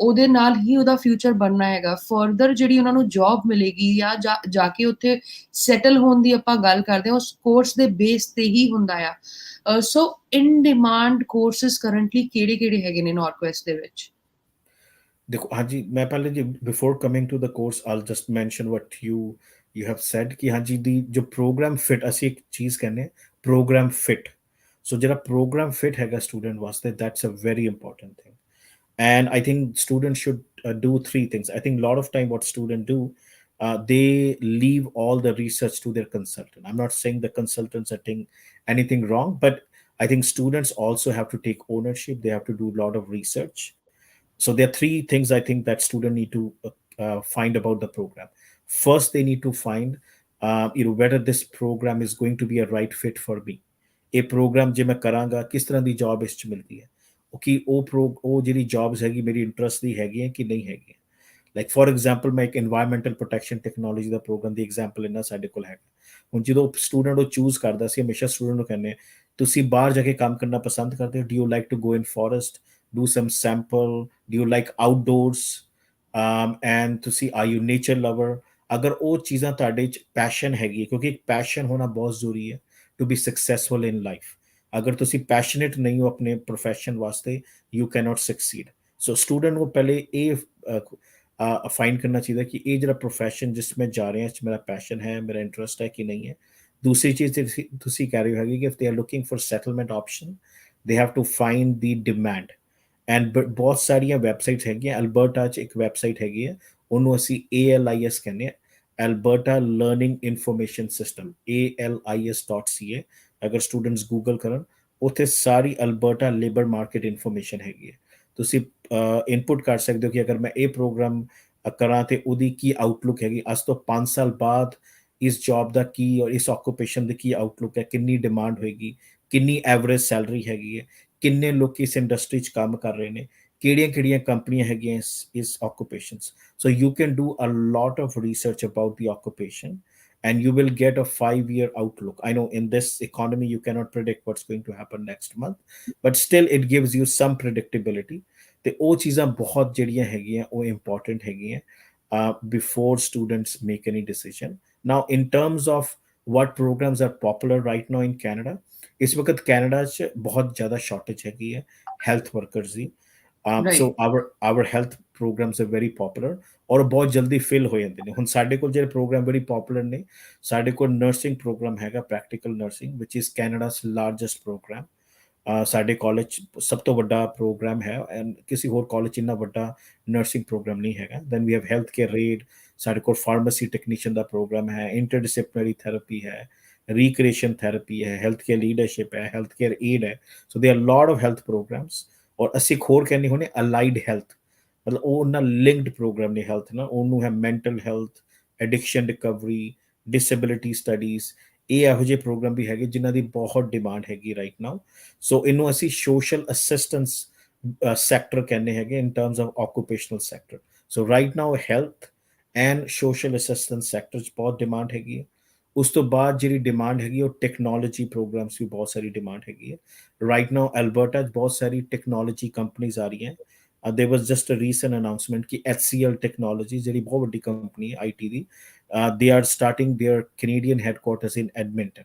ਉਹਦੇ ਨਾਲ ਹੀ ਉਹਦਾ ਫਿਊਚਰ ਬਣਨਾ ਹੈਗਾ। ਫਰਦਰ ਜਿਹੜੀ ਉਹਨਾਂ ਨੂੰ ਜੌਬ ਮਿਲੇਗੀ ਜਾਂ ਜਾ ਕੇ ਉੱਥੇ ਸੈਟਲ ਹੋਣ ਦੀ ਆਪਾਂ ਗੱਲ ਕਰਦੇ ਹਾਂ, ਉਸ ਕੋਰਸ ਦੇ ਬੇਸ ਤੇ ਹੀ ਹੁੰਦਾ ਆ। ਸੋ ਇਨ ਡਿਮਾਂਡ ਕੋਰਸਿਸ ਕਰੰਟਲੀ ਕਿਹੜੇ-ਕਿਹੜੇ ਹੈਗੇ ਨੇ ਨਾਰਥ ਵੈਸਟ ਦੇ ਵਿੱਚ? देखो हाँ जी, मैं पहले जी before coming to the course I just mention what you have said कि हाँ जी दी जो प्रोग्राम फिट ਅਸੀਂ ਇੱਕ ਚੀਜ਼ ਕਹਿੰਦੇ प्रोग्राम फिट। सो ਜਿਹੜਾ प्रोग्राम फिट ਹੈਗਾ स्टूडेंट वास्ते, that's a very important thing. And I think students should do three things. I think a lot of time what students do, they leave all the research to their consultant. I'm not saying the consultants are doing anything wrong, but I think students also have to take ownership. They have to do a lot of research. So there are three things I think that student need to find about the program. First, they need to find whether this program is going to be a right fit for me. A program ਜੇ ਮੈਂ ਕਰਾਂਗਾ ਕਿਸ ਤਰ੍ਹਾਂ ਦੀ job ਇਸ ਚ ਮਿਲਦੀ ਹੈ, ਉਹ ਕਿ ਉਹ ਜਿਹੜੀ ਜੌਬਸ ਹੈਗੀ ਮੇਰੀ ਇੰਟਰਸਟ ਦੀ ਹੈਗੀ ਹੈ ਕਿ ਨਹੀਂ ਹੈਗੀ। ਲਾਈਕ ਫॉर ਐਗਜ਼ਾਮਪਲ ਮੈਂ ਇੱਕ এনवायरमेंटल ਪ੍ਰੋਟੈਕਸ਼ਨ ਟੈਕਨੋਲੋਜੀ ਦਾ ਪ੍ਰੋਗਰਾਮ ਦੀ ਐਗਜ਼ਾਮਪਲ ਇਹਨਾਂ ਸਾਡੇ ਕੋਲ ਹੈਗਾ। ਹੁਣ ਜਦੋਂ ਸਟੂਡੈਂਟ ਉਹ ਚੂਜ਼ ਕਰਦਾ ਸੀ, ਹਮੇਸ਼ਾ ਸਟੂਡੈਂਟ ਨੂੰ ਕਹਿੰਦੇ ਤੁਸੀਂ ਬਾਹਰ ਜਾ ਕੇ ਕੰਮ ਕਰਨਾ ਪਸੰਦ ਕਰਦੇ ਹੋ, do you like to go in forest, do some sample, do you like outdoors, and ਤੁਸੀਂ are you nature lover। ਅਗਰ ਉਹ ਚੀਜ਼ਾਂ ਤੁਹਾਡੇ ਚ ਪੈਸ਼ਨ ਹੈਗੀ, ਕਿਉਂਕਿ ਇੱਕ ਪੈਸ਼ਨ ਹੋਣਾ ਬਹੁਤ ਜ਼ਰੂਰੀ ਹੈ to be successful in life. ਅਗਰ ਤੁਸੀਂ ਪੈਸ਼ਨੇਟ ਨਹੀਂ ਹੋ ਆਪਣੇ ਪ੍ਰੋਫੈਸ਼ਨ ਵਾਸਤੇ, you cannot succeed. So student ਨੂੰ ਪਹਿਲੇ ਇਹ ਫਾਈਂਡ ਕਰਨਾ ਚਾਹੀਦਾ ਕਿ ਇਹ ਜਿਹੜਾ ਪ੍ਰੋਫੈਸ਼ਨ ਜਿਸ ਮੈਂ ਜਾ ਰਿਹਾ, ਇਸ 'ਚ ਮੇਰਾ ਪੈਸ਼ਨ ਹੈ, ਮੇਰਾ ਇੰਟਰਸਟ ਹੈ ਕਿ ਨਹੀਂ ਹੈ। ਦੂਸਰੀ ਚੀਜ਼ ਤੁਸੀਂ ਕਹਿ ਰਹੇ ਹੋ ਹੈਗੀ ਕਿ if they are looking for settlement option, they have to find the demand. And ਬਹੁਤ ਸਾਰੀਆਂ ਵੈਬਸਾਈਟਸ ਹੈਗੀਆਂ। ਅਲਬਰਟਾ 'ਚ ਇੱਕ ਵੈਬਸਾਈਟ ਹੈਗੀ ਹੈ, ਉਹਨੂੰ ਅਸੀਂ ALIS ਕਹਿੰਦੇ ਹਾਂ, Alberta learning information system, ALIS.ca। ਅਗਰ ਸਟੂਡੈਂਟਸ ਗੂਗਲ ਕਰਨ, ਉੱਥੇ ਸਾਰੀ ਅਲਬਰਟਾ ਲੇਬਰ ਮਾਰਕੀਟ ਇਨਫੋਰਮੇਸ਼ਨ ਹੈਗੀ ਹੈ। ਤੁਸੀਂ ਇਨਪੁਟ ਕਰ ਸਕਦੇ ਹੋ ਕਿ ਅਗਰ ਮੈਂ ਇਹ ਪ੍ਰੋਗਰਾਮ ਕਰਾਂ ਤੇ ਉਹਦੀ ਕੀ ਆਊਟਲੁੱਕ ਹੈਗੀ, ਅੱਜ ਤੋਂ 5 ਸਾਲ ਬਾਅਦ ਇਸ ਜੌਬ ਦਾ ਕੀ ਔਰ ਇਸ ਆਕੂਪੇਸ਼ਨ ਦੀ ਕੀ ਆਊਟਲੁੱਕ ਹੈ, ਕਿੰਨੀ ਡਿਮਾਂਡ ਹੋਏਗੀ, ਕਿੰਨੀ ਐਵਰੇਜ ਸੈਲਰੀ ਹੈਗੀ ਹੈ, ਕਿੰਨੇ ਲੋਕ ਇਸ ਇੰਡਸਟਰੀ 'ਚ ਕੰਮ ਕਰ ਰਹੇ ਨੇ, ਕਿਹੜੀਆਂ-ਕਿਹੜੀਆਂ ਕੰਪਨੀਆਂ ਹੈਗੀਆਂ ਇਸ occupations. So you can do a lot of research about the occupation and you will get a 5-year outlook. I know in this economy you cannot predict what's going to happen next month, but still it gives you some predictability। ਤੇ ਉਹ ਚੀਜ਼ਾਂ ਬਹੁਤ ਜਿਹੜੀਆਂ ਹੈਗੀਆਂ ਉਹ important ਹੈਗੀਆਂ before students make any decision। Now in terms of what programs are popular right now in Canada, ਇਸ ਵਕਤ ਕੈਨੇਡਾ 'ਚ ਬਹੁਤ ਜ਼ਿਆਦਾ ਸ਼ਾਰਟੇਜ ਹੈਗੀ ਹੈ health workers the. So right. our health programs are very popular ਔਰ ਬਹੁਤ ਜਲਦੀ ਫਿਲ ਹੋ ਜਾਂਦੇ ਨੇ। ਹੁਣ ਸਾਡੇ ਕੋਲ ਜਿਹੜੇ ਪ੍ਰੋਗਰਾਮ ਬੜੀ ਪਪੂਲਰ ਨੇ, ਸਾਡੇ ਕੋਲ ਨਰਸਿੰਗ ਪ੍ਰੋਗਰਾਮ ਹੈਗਾ, practical nursing, which is Canada's largest program. ਸਾਡੇ ਕਾਲਜ ਸਭ ਤੋਂ ਵੱਡਾ ਪ੍ਰੋਗਰਾਮ ਹੈ ਐਂਡ ਕਿਸੇ ਹੋਰ ਕਾਲਜ ਇੰਨਾ ਵੱਡਾ ਨਰਸਿੰਗ ਪ੍ਰੋਗਰਾਮ ਨਹੀਂ ਹੈਗਾ। Then we have health care aide, ਸਾਡੇ ਕੋਲ ਫਾਰਮੇਸੀ ਟੈਕਨੀਸ਼ੀਅਨ ਦਾ ਪ੍ਰੋਗਰਾਮ ਹੈ, ਇੰਟਰਡਿਸਪਲਿਨਰੀ ਥੈਰੇਪੀ ਹੈ, recreation therapy है, healthcare leadership है, healthcare aid है। So there are a lot of health programs। और ਅਸੀਂ ਇੱਕ ਹੋਰ ਕਹਿੰਦੇ ਹੁੰਦੇ ਅਲਾਈਡ ਹੈਲਥ, ਮਤਲਬ ਉਹ ਨਾਲ ਲਿੰਕਡ ਪ੍ਰੋਗਰਾਮ ਨੇ ਹੈਲਥ ਨਾਲ, ਉਹਨੂੰ ਹੈ mental health, addiction recovery, disability studies. ਇਹ ਇਹੋ ਜਿਹੇ ਪ੍ਰੋਗਰਾਮ ਵੀ ਹੈਗੇ ਜਿਨ੍ਹਾਂ ਦੀ ਬਹੁਤ ਡਿਮਾਂਡ ਹੈਗੀ ਰਾਈਟ ਨਾਓ। ਸੋ ਇਹਨੂੰ ਅਸੀਂ ਸੋਸ਼ਲ ਅਸਿਸਟੈਂਸ ਸੈਕਟਰ ਕਹਿੰਦੇ ਹੈਗੇ ਇਨ terms of occupational sector. So right now health and social assistance sector 'ਚ ਬਹੁਤ ਡਿਮਾਂਡ ਹੈਗੀ ਹੈ। ਉਸ ਤੋਂ ਬਾਅਦ ਜਿਹੜੀ ਡਿਮਾਂਡ ਹੈਗੀ ਉਹ ਟੈਕਨੋਲੋਜੀ ਪ੍ਰੋਗਰਾਮਸ ਵੀ ਬਹੁਤ ਸਾਰੀ ਡਿਮਾਂਡ ਹੈਗੀ ਹੈ। ਰਾਈਟ ਨਾਓ ਐਲਬਰਟਾ 'ਚ ਬਹੁਤ ਸਾਰੀ ਟੈਕਨੋਲੋਜੀ ਕੰਪਨੀਜ਼ ਆ ਰਹੀਆਂ। there was just a recent announcement ਕਿ HCL Technologies ਜਿਹੜੀ ਬਹੁਤ ਵੱਡੀ ਕੰਪਨੀ ਹੈ IT the, they are starting their Canadian headquarters in Edmonton।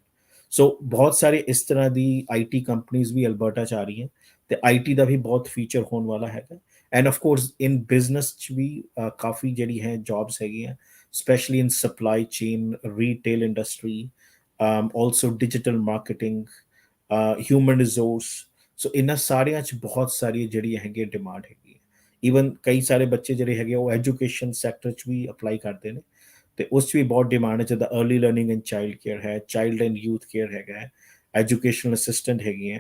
ਸੋ ਬਹੁਤ ਸਾਰੇ ਇਸ ਤਰ੍ਹਾਂ ਦੀ IT ਕੰਪਨੀਜ਼ ਵੀ ਅਲਬਰਟਾ 'ਚ ਆ ਰਹੀਆਂ ਤੇ IT ਦਾ ਵੀ ਬਹੁਤ ਫਿਊਚਰ ਹੋਣ ਵਾਲਾ ਹੈਗਾ। And of course in business 'ਚ ਵੀ ਕਾਫੀ ਜਿਹੜੀ ਹੈ ਜੌਬਸ ਹੈਗੀਆਂ, specially in supply chain, retail industry, also digital marketing, human resource. So ਇਹਨਾਂ ਸਾਰਿਆਂ 'ਚ ਬਹੁਤ ਸਾਰੀ ਜਿਹੜੀ ਹੈਗੀ ਡਿਮਾਂਡ ਹੈਗੀ ਹੈ। ਈਵਨ ਕਈ ਸਾਰੇ ਬੱਚੇ ਜਿਹੜੇ ਹੈਗੇ ਉਹ ਐਜੂਕੇਸ਼ਨ ਸੈਕਟਰ 'ਚ ਵੀ ਅਪਲਾਈ ਕਰਦੇ ਨੇ ਤੇ ਉਸ 'ਚ ਵੀ ਬਹੁਤ ਡਿਮਾਂਡ ਹੈ, ਜਿੱਦਾਂ early learning and child care ਹੈ, ਚਾਈਲਡ ਐਂਡ ਯੂਥ ਕੇਅਰ ਹੈਗਾ ਹੈ, ਐਜੂਕੇਸ਼ਨਲ ਅਸਿਸਟੈਂਟ ਹੈਗੀਆਂ।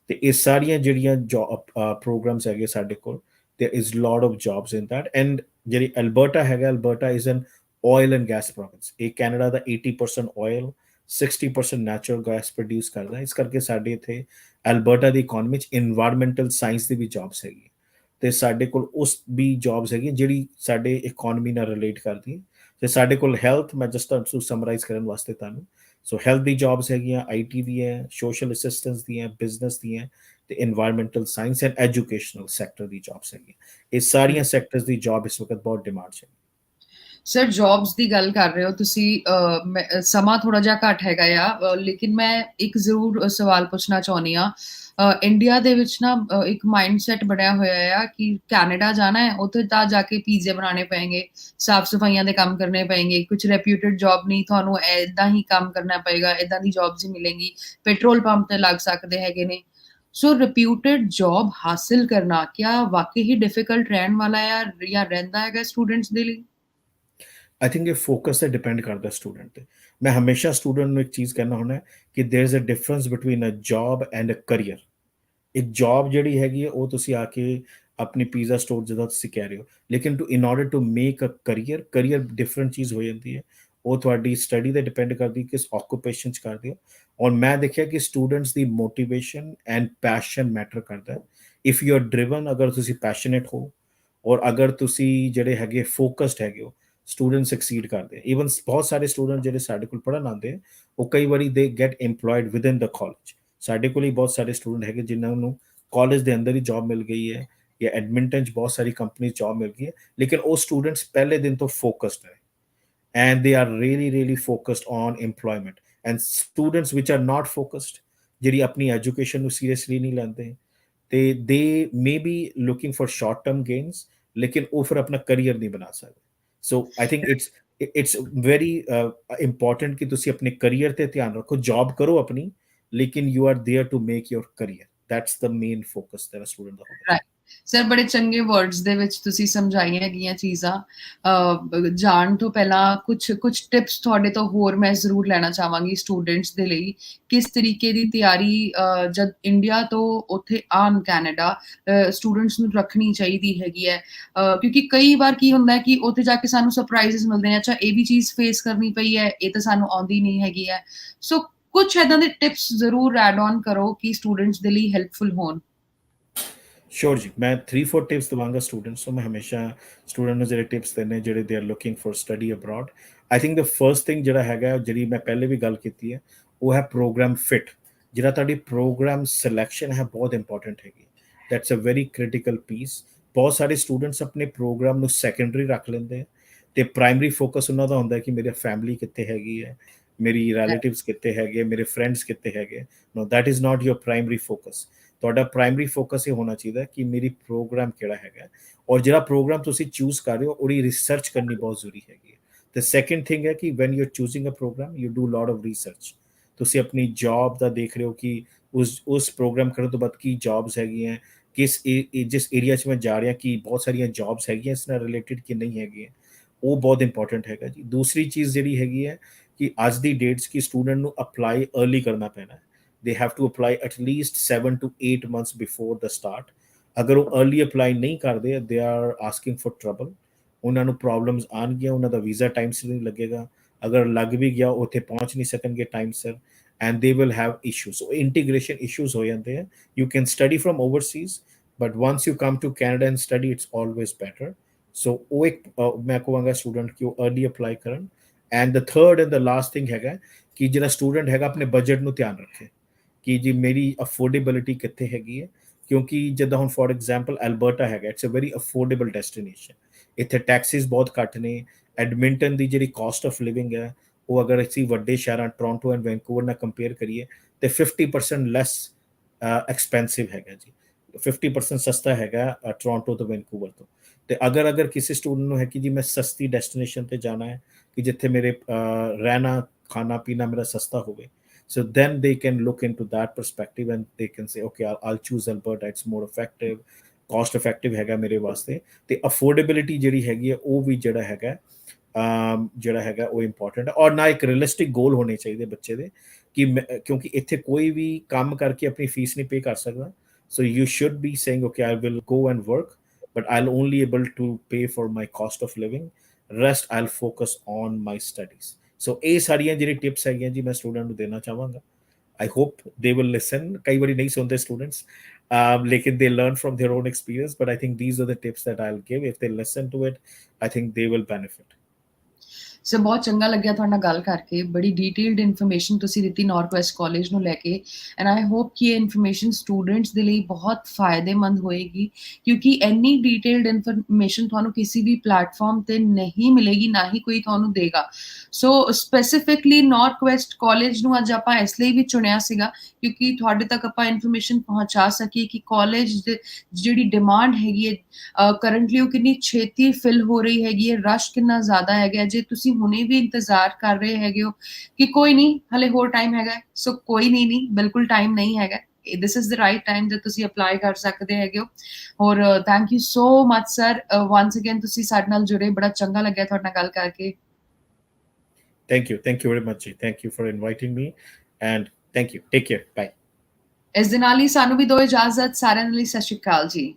ਤੇ ਇਹ ਸਾਰੀਆਂ ਜਿਹੜੀਆਂ ਜੋਬ ਪ੍ਰੋਗਰਾਮਸ ਹੈਗੇ ਸਾਡੇ ਕੋਲ, there is lot of jobs in that। and ਜਿਹੜੀ ਅਲਬਰਟਾ ਹੈਗਾ, Alberta is an oil and gas province। ਇਹ ਕੈਨੇਡਾ ਦਾ 80% oil, 60% ਨੈਚੁਰਲ ਗੈਸ ਪ੍ਰੋਡਿਊਸ ਕਰਦਾ। ਇਸ ਕਰਕੇ ਸਾਡੇ ਇੱਥੇ ਅਲਬਰਟਾ ਦੀ ਇਕਨੋਮੀ 'ਚ ਇਨਵਾਇਰਮੈਂਟਲ ਸਾਇੰਸ ਦੀ ਵੀ ਜੌਬਸ ਹੈਗੀ ਤੇ ਸਾਡੇ ਕੋਲ ਉਸ ਵੀ ਜੌਬਸ ਹੈਗੀਆਂ ਜਿਹੜੀ ਸਾਡੇ ਇਕਨੋਮੀ ਨਾਲ ਰਿਲੇਟ ਕਰਦੀ। ਤੇ ਸਾਡੇ ਕੋਲ ਹੈਲਥ, ਮੈਂ ਜਸਟ ਤੁਹਾਨੂੰ ਸਮਰਾਈਜ਼ ਕਰਨ ਵਾਸਤੇ ਤੁਹਾਨੂੰ, ਸੋ ਹੈਲਥ ਦੀ ਜੌਬਸ ਹੈਗੀਆਂ, IT ਦੀਆਂ, ਸੋਸ਼ਲ ਅਸਿਸਟੈਂਸ ਦੀਆਂ, ਬਿਜ਼ਨਸ ਦੀਆਂ ਤੇ environmental science and educational sector the jobs ਹੈਗੀਆਂ। ਇਹ ਸਾਰੀਆਂ ਸੈਕਟਰਸ ਦੀ ਜੌਬ ਇਸ ਵਕਤ ਬਹੁਤ ਡਿਮਾਂਡ 'ਚ ਹੈ। ਸਰ ਜੌਬਸ ਦੀ ਗੱਲ ਕਰ ਰਹੇ ਹੋ ਤੁਸੀਂ, ਸਮਾਂ ਥੋੜਾ ਜਿਹਾ ਘੱਟ ਹੈਗਾ ਆ, ਲੇਕਿਨ ਮੈਂ ਇੱਕ ਜ਼ਰੂਰ ਸਵਾਲ ਪੁੱਛਣਾ ਚਾਹੁੰਦੀ ਆ। ਇੰਡੀਆ ਦੇ ਵਿੱਚ ਨਾ ਇੱਕ ਮਾਈਂਡਸੈਟ ਬਣਿਆ ਹੋਇਆ ਆ ਕਿ ਕੈਨੇਡਾ ਜਾਣਾ ਹੈ, ਉੱਥੇ ਤਾਂ ਜਾ ਕੇ ਪੀਜ਼ੇ ਬਣਾਉਣੇ ਪੈਣਗੇ, ਸਾਫ ਸਫਾਈਆਂ ਦੇ ਕੰਮ ਕਰਨੇ ਪੈਣਗੇ, ਕੁਝ ਰੈਪਿਊਟਡ ਜੌਬ ਨਹੀਂ, ਤੁਹਾਨੂੰ ਏਦਾਂ ਹੀ ਕੰਮ ਕਰਨਾ ਪਏਗਾ, ਏਦਾਂ ਦੀ ਜੌਬਸ ਹੀ ਮਿਲੇਗੀ, ਪੈਟਰੋਲ ਪੰਪ ਤੇ ਲੱਗ ਸਕਦੇ ਹੈਗੇ ਨੇ। ਸੋ ਰਿਪਿਊਟਡ ਜੌਬ ਹਾਸਿਲ ਕਰਨਾ ਕਿਆ ਵਾਕਈ ਹੀ ਡਿਫਿਕਲਟ ਰਹਿਣ ਵਾਲਾ ਆ ਜਾਂ ਰਹਿੰਦਾ ਹੈਗਾ ਸਟੂਡੈਂਟਸ ਦੇ ਲਈ? ਆਈ ਥਿੰਕ ਇਹ ਫੋਕਸ ਤੇ ਡਿਪੈਂਡ ਕਰਦਾ ਸਟੂਡੈਂਟ ਤੇ। ਮੈਂ ਹਮੇਸ਼ਾ ਸਟੂਡੈਂਟ ਨੂੰ ਇੱਕ ਚੀਜ਼ ਕਹਿਣਾ ਹੁੰਦਾ ਕਿ there is a difference between a job and a career. ਇੱਕ ਜੌਬ ਜਿਹੜੀ ਹੈਗੀ ਹੈ ਉਹ ਤੁਸੀਂ ਆ ਕੇ ਆਪਣੀ ਪੀਜ਼ਾ ਸਟੋਰ ਜਿੱਦਾਂ ਤੁਸੀਂ ਕਹਿ ਰਹੇ ਹੋ, ਲੇਕਿਨ in order to make a career, career different ਚੀਜ਼ ਹੋ ਜਾਂਦੀ ਹੈ। ਉਹ ਤੁਹਾਡੀ ਸਟੱਡੀ ਤੇ ਡਿਪੈਂਡ ਕਰਦੀ ਕਿਸ ਆਕੂਪੇਸ਼ਨ 'ਚ ਕਰਦੇ ਹੋ। ਔਰ ਮੈਂ ਦੇਖਿਆ ਕਿ students the motivation and passion matter ਕਰਦਾ ਹੈ। ਇਫ ਯੂ ਆਰ ਡਰਿਵਨ, ਅਗਰ ਤੁਸੀਂ ਪੈਸ਼ਨੇਟ ਹੋ ਔਰ ਅਗਰ ਤੁਸੀਂ ਜਿਹੜੇ ਹੈਗੇ ਫੋਕਸਡ ਹੈਗੇ ਹੋ, ਸਟੂਡੈਂਟ ਸਕਸੀਡ ਕਰਦੇ। ਈਵਨ ਬਹੁਤ ਸਾਰੇ ਸਟੂਡੈਂਟ ਜਿਹੜੇ ਸਾਡੇ ਕੋਲ ਪੜ੍ਹਨ ਆਉਂਦੇ ਉਹ ਕਈ ਵਾਰੀ ਦੇ ਗੈਟ ਏਮਪਲੋਇਡ ਵਿਦਨ ਦ ਕਾਲਜ। ਸਾਡੇ ਕੋਲ ਹੀ ਬਹੁਤ ਸਾਰੇ ਸਟੂਡੈਂਟ ਹੈਗੇ ਜਿਨ੍ਹਾਂ ਨੂੰ ਕਾਲਜ ਦੇ ਅੰਦਰ ਹੀ ਜੌਬ ਮਿਲ ਗਈ ਹੈ ਜਾਂ ਐਡਮਿੰਟਨ 'ਚ ਬਹੁਤ ਸਾਰੀ ਕੰਪਨੀ ਜੌਬ ਮਿਲ ਗਈ ਹੈ, ਲੇਕਿਨ ਉਹ ਸਟੂਡੈਂਟਸ ਪਹਿਲੇ ਦਿਨ ਤੋਂ ਫੋਕਸਡ ਹੈ and they are really really focused on employment। and students which are not focused, ਜਿਹੜੀ ਆਪਣੀ ਐਜੂਕੇਸ਼ਨ ਨੂੰ ਸੀਰੀਅਸਲੀ ਨਹੀਂ ਲੈਂਦੇ ਤੇ they may be looking for short term gains, ਲੇਕਿਨ ਉਹ ਫਿਰ ਆਪਣਾ ਕਰੀਅਰ ਨਹੀਂ ਬਣਾ ਸਕਦੇ। So I think it's very important ਕਿ ਤੁਸੀਂ ਆਪਣੇ ਕਰੀਅਰ ਤੇ ਧਿਆਨ ਰੱਖੋ। ਜੌਬ ਕਰੋ ਆਪਣੀ, ਲੇਕਿਨ you are there to make your career. That's the main focus ਤੇਰਾ ਸਟੂਡੈਂਟ ਦਾ ਹੋਣਾ ਰਾਈਟ। ਚਾਹੀਦਾ। ਸਰ ਬੜੇ ਚੰਗੇ ਵਰਡਸ ਦੇ ਵਿੱਚ ਤੁਸੀਂ ਸਮਝਾਈਆਂ ਹੈਗੀਆਂ ਚੀਜ਼ਾਂ। ਜਾਣ ਤੋਂ ਪਹਿਲਾਂ ਕੁਝ ਕੁਝ ਟਿਪਸ ਤੁਹਾਡੇ ਤੋਂ ਹੋਰ ਮੈਂ ਜ਼ਰੂਰ ਲੈਣਾ ਚਾਹਾਂਗੀ ਸਟੂਡੈਂਟਸ ਦੇ ਲਈ। ਕਿਸ ਤਰੀਕੇ ਦੀ ਤਿਆਰੀ ਜਦ ਇੰਡੀਆ ਤੋਂ ਉੱਥੇ ਆਉਣ ਕੈਨੇਡਾ ਸਟੂਡੈਂਟਸ ਨੂੰ ਰੱਖਣੀ ਚਾਹੀਦੀ ਹੈਗੀ ਹੈ? ਕਿਉਂਕਿ ਕਈ ਵਾਰ ਕੀ ਹੁੰਦਾ ਹੈ ਕਿ ਉੱਥੇ ਜਾ ਕੇ ਸਾਨੂੰ ਸਰਪ੍ਰਾਈਜ਼ਸ ਮਿਲਦੇ ਨੇ, ਅੱਛਾ ਇਹ ਵੀ ਚੀਜ਼ ਫੇਸ ਕਰਨੀ ਪਈ ਹੈ, ਇਹ ਤਾਂ ਸਾਨੂੰ ਆਉਂਦੀ ਨਹੀਂ ਹੈਗੀ ਹੈ। ਸੋ ਕੁਝ ਏਦਾਂ ਦੇ ਟਿਪਸ ਜ਼ਰੂਰ ਐਡ ਔਨ ਕਰੋ ਕਿ ਸਟੂਡੈਂਟਸ ਦੇ ਲਈ ਹੈਲਪਫੁਲ ਹੋਣ। श्योर जी, मैं 3-4 टिप्स ਦਵਾਂਗਾ ਸਟੂਡੈਂਟਸ ਨੂੰ। ਮੈਂ ਹਮੇਸ਼ਾ ਸਟੂਡੈਂਟ ਨੂੰ ਜਿਹੜੇ ਟਿਪਸ ਦਿੰਦੇ ਜਿਹੜੇ ਦੇ are looking for study abroad. I think the first thing ਜਿਹੜਾ ਹੈਗਾ, ਜਿਹੜੀ ਮੈਂ ਪਹਿਲੇ ਵੀ ਗੱਲ ਕੀਤੀ ਹੈ, ਉਹ ਹੈ ਪ੍ਰੋਗਰਾਮ ਫਿਟ। ਜਿਹੜਾ ਤੁਹਾਡੀ ਪ੍ਰੋਗਰਾਮ ਸਿਲੈਕਸ਼ਨ ਹੈ ਬਹੁਤ ਇੰਪੋਰਟੈਂਟ ਹੈਗੀ। That's a very critical piece. ਬਹੁਤ ਸਾਰੇ ਸਟੂਡੈਂਟਸ ਆਪਣੇ ਪ੍ਰੋਗਰਾਮ ਨੂੰ ਸੈਕੰਡਰੀ ਰੱਖ ਲੈਂਦੇ ਆ ਤੇ ਪ੍ਰਾਇਮਰੀ ਫੋਕਸ ਉਹਨਾਂ ਦਾ ਹੁੰਦਾ ਕਿ ਮੇਰੇ ਫੈਮਿਲੀ ਕਿੱਥੇ ਹੈਗੀ ਹੈ, ਮੇਰੀ ਰਿਲੇਟਿਵਸ ਕਿੱਥੇ ਹੈਗੇ, ਮੇਰੇ ਫਰੈਂਡਸ ਕਿੱਥੇ ਹੈਗੇ। No, that is not your primary focus. ਤੁਹਾਡਾ ਪ੍ਰਾਇਮਰੀ ਫੋਕਸ ਇਹ ਹੋਣਾ ਚਾਹੀਦਾ ਕਿ ਮੇਰੀ ਪ੍ਰੋਗਰਾਮ ਕਿਹੜਾ ਹੈਗਾ, ਔਰ ਜਿਹੜਾ ਪ੍ਰੋਗਰਾਮ ਤੁਸੀਂ ਚੂਜ਼ ਕਰ ਰਹੇ ਹੋ ਉਹਦੀ ਰਿਸਰਚ ਕਰਨੀ ਬਹੁਤ ਜ਼ਰੂਰੀ ਹੈਗੀ ਹੈ। ਤੇ ਸੈਕੰਡ ਥਿੰਗ ਹੈ ਕਿ when you are choosing a program you do lot of research. ਤੁਸੀਂ ਆਪਣੀ ਜੌਬ ਦਾ ਦੇਖ ਰਹੇ ਹੋ ਕਿ ਉਸ ਪ੍ਰੋਗਰਾਮ ਕਰਨ ਤੋਂ ਬਾਅਦ ਕੀ ਜੌਬਸ ਹੈਗੀਆਂ, ਜਿਸ ਏਰੀਆ 'ਚ ਮੈਂ ਜਾ ਰਿਹਾ ਕਿ ਬਹੁਤ ਸਾਰੀਆਂ ਜੌਬਸ ਹੈਗੀਆਂ ਇਸ ਨਾਲ ਰਿਲੇਟਿਡ ਕਿ ਨਹੀਂ ਹੈਗੀਆਂ। ਉਹ ਬਹੁਤ ਇੰਪੋਰਟੈਂਟ ਹੈਗਾ ਜੀ। ਦੂਸਰੀ ਚੀਜ਼ ਜਿਹੜੀ ਹੈਗੀ ਹੈ ਕਿ ਅੱਜ ਦੀ ਡੇਟਸ ਕਿ ਸਟੂਡੈਂਟ ਨੂੰ ਅਪਲਾਈ अर्ਲੀ ਕਰਨਾ ਪੈਣਾ। they have to apply at least 7 to 8 months before the start। ਅਗਰ ਉਹ अर्ਲੀ ਅਪਲਾਈ ਨਹੀਂ ਕਰਦੇ they are asking for trouble। ਉਹਨਾਂ ਨੂੰ ਪ੍ਰੋਬਲਮਸ ਆਉਣਗੀਆਂ, ਉਹਨਾਂ ਦਾ ਵੀਜ਼ਾ ਟਾਈਮ ਸਿਰ ਨਹੀਂ ਲੱਗੇਗਾ, ਅਗਰ ਲੱਗ ਵੀ ਗਿਆ ਉੱਥੇ ਪਹੁੰਚ ਨਹੀਂ ਸਕਣਗੇ ਟਾਈਮ ਸਿਰ and they will have issues। so integration issues ਹੋ ਜਾਂਦੇ ਆ। you can study from overseas but once you come to Canada and study it's always better। ਸੋ ਉਹ ਇੱਕ ਮੈਂ ਕਹਾਂਗਾ ਸਟੂਡੈਂਟ ਕਿ ਉਹ अर्ਲੀ ਅਪਲਾਈ ਕਰਨ। And the third and the last thing ਹੈਗਾ ਕਿ ਜਿਹੜਾ ਸਟੂਡੈਂਟ ਹੈਗਾ ਆਪਣੇ ਬਜਟ ਨੂੰ ਧਿਆਨ ਰੱਖੇ ਕਿ ਜੀ ਮੇਰੀ ਅਫੋਰਡੇਬਿਲਿਟੀ ਕਿੱਥੇ ਹੈਗੀ ਹੈ। ਕਿਉਂਕਿ ਜਿੱਦਾਂ ਹੁਣ ਫੋਰ ਐਗਜ਼ਾਮਪਲ ਐਲਬਰਟਾ ਹੈਗਾ, it's a very affordable destination. ਇੱਥੇ ਟੈਕਸਿਸ ਬਹੁਤ ਘੱਟ ਨੇ। ਐਡਮਿੰਟਨ ਦੀ ਜਿਹੜੀ ਕਾਸਟ ਆਫ ਲਿਵਿੰਗ ਹੈ ਉਹ ਅਗਰ ਅਸੀਂ ਵੱਡੇ ਸ਼ਹਿਰਾਂ ਟੋਰਾਂਟੋ ਐਂਡ ਵੈਨਕੂਵਰ ਨਾਲ ਕੰਪੇਅਰ ਕਰੀਏ ਤੇ 50% ਲੈਸ ਐਕਸਪੈਂਸਿਵ ਹੈਗਾ ਜੀ। 50% ਸਸਤਾ ਹੈਗਾ ਟੋਰਾਂਟੋ ਤੋਂ ਵੈਨਕੂਵਰ ਤੋਂ। ਤੇ ਅਗਰ ਕਿਸੇ ਸਟੂਡੈਂਟ ਨੂੰ ਹੈ ਕਿ ਜੀ ਮੈਂ ਸਸਤੀ ਡੈਸਟੀਨੇਸ਼ਨ ਤੇ ਜਾਣਾ ਹੈ ਕਿ ਜਿੱਥੇ ਮੇਰੇ ਰਹਿਣਾ ਖਾਣਾ ਪੀਣਾ ਮੇਰਾ ਸਸਤਾ ਹੋਵੇ, so then they can look into that perspective and they can say okay I'll choose Alberta, it's more effective, cost effective ਹੈਗਾ ਮੇਰੇ ਵਾਸਤੇ। ਤੇ ਅਫੋਰਡੇਬਿਲਿਟੀ ਜਿਹੜੀ ਹੈਗੀ ਹੈ ਉਹ ਵੀ ਜਿਹੜਾ ਹੈਗਾ ਉਹ ਇੰਪੋਰਟੈਂਟ ਹੈ। ਔਰ ਨਾ ਇੱਕ ਰੀਅਲਿਸਟਿਕ ਗੋਲ ਹੋਣੇ ਚਾਹੀਦੇ ਬੱਚੇ ਦੇ ਕਿ ਕਿਉਂਕਿ ਇੱਥੇ ਕੋਈ ਵੀ ਕੰਮ ਕਰਕੇ ਆਪਣੀ ਫੀਸ ਨਹੀਂ ਪੇ ਕਰ ਸਕਦਾ। So you should be saying okay I will go and work but I'll only able to pay for my cost of living, rest I'll focus on my studies। so ਇਹ ਸਾਰੀਆਂ ਜਿਹੜੀ ਟਿਪਸ ਹੈਗੀਆਂ ਜੀ ਮੈਂ student ਨੂੰ ਦੇਣਾ ਚਾਹਾਂਗਾ। I hope they will listen। ਕਈ ਵਾਰੀ ਨਹੀਂ ਸੁਣਦੇ ਸਟੂਡੈਂਟਸ, ਲੇਕਿਨ they learn from their own experience, but I think these are the tips that I'll give। if they listen to it, I think they will benefit। ਸੋ ਬਹੁਤ ਚੰਗਾ ਲੱਗਿਆ ਤੁਹਾਡੇ ਨਾਲ ਗੱਲ ਕਰਕੇ। ਬੜੀ ਡੀਟੇਲਡ ਇਨਫੋਰਮੇਸ਼ਨ ਤੁਸੀਂ ਦਿੱਤੀ ਨਾਰਥਵੈਸਟ ਕਾਲਜ ਨੂੰ ਲੈ ਕੇ ਐਂਡ ਆਈ ਹੋਪ ਕਿ ਇਹ ਇਨਫੋਰਮੇਸ਼ਨ ਸਟੂਡੈਂਟਸ ਦੇ ਲਈ ਬਹੁਤ ਫਾਇਦੇਮੰਦ ਹੋਏਗੀ ਕਿਉਂਕਿ ਇੰਨੀ ਡੀਟੇਲਡ ਇਨਫੋਰਮੇਸ਼ਨ ਤੁਹਾਨੂੰ ਕਿਸੇ ਵੀ ਪਲੇਟਫਾਰਮ ਤੇ ਨਹੀਂ ਮਿਲੇਗੀ, ਨਾ ਹੀ ਕੋਈ ਤੁਹਾਨੂੰ ਦੇਗਾ। ਸੋ ਸਪੈਸੀਫਿਕਲੀ ਨਾਰਥਵੈਸਟ ਕਾਲਜ ਨੂੰ ਅੱਜ ਆਪਾਂ ਇਸ ਲਈ ਵੀ ਚੁਣਿਆ ਸੀਗਾ ਕਿਉਂਕਿ ਤੁਹਾਡੇ ਤੱਕ ਆਪਾਂ ਇਨਫੋਰਮੇਸ਼ਨ ਪਹੁੰਚਾ ਸਕੀਏ ਕਿ ਕਾਲਜ ਜਿਹੜੀ ਡਿਮਾਂਡ ਹੈਗੀ ਹੈ ਕਰੰਟਲੀ ਉਹ ਕਿੰਨੀ ਛੇਤੀ ਫਿਲ ਹੋ ਰਹੀ ਹੈਗੀ ਹੈ, ਰਸ਼ ਕਿੰਨਾ ਜ਼ਿਆਦਾ ਹੈਗਾ। ਜੇ ਤੁਸੀਂ ਹੁਣੇ ਵੀ ਇੰਤਜ਼ਾਰ ਕਰ ਰਹੇ ਹੈਗੇ ਹੋ ਕਿ ਕੋਈ ਨਹੀਂ ਹਲੇ ਹੋਰ ਟਾਈਮ ਹੈਗਾ, ਸੋ ਕੋਈ ਨਹੀਂ, ਬਿਲਕੁਲ ਟਾਈਮ ਨਹੀਂ ਹੈਗਾ। this is the right time ਜਦ ਤੁਸੀਂ ਅਪਲਾਈ ਕਰ ਸਕਦੇ ਹੈਗੇ ਹੋ। ਔਰ thank you so much sir, once again ਤੁਸੀਂ ਸਾਡੇ ਨਾਲ ਜੁੜੇ, ਬੜਾ ਚੰਗਾ ਲੱਗਿਆ ਤੁਹਾਡੇ ਨਾਲ ਗੱਲ ਕਰਕੇ। thank you very much ਜੀ, thank you for inviting me and thank you, take care, bye। ਇਸ ਦੇ ਨਾਲ ਹੀ ਸਾਨੂੰ ਵੀ ਦਿਓ ਇਜਾਜ਼ਤ। ਸਾਰਿਆਂ ਲਈ ਸਤਿ ਸ਼੍ਰੀ ਅਕਾਲ ਜੀ।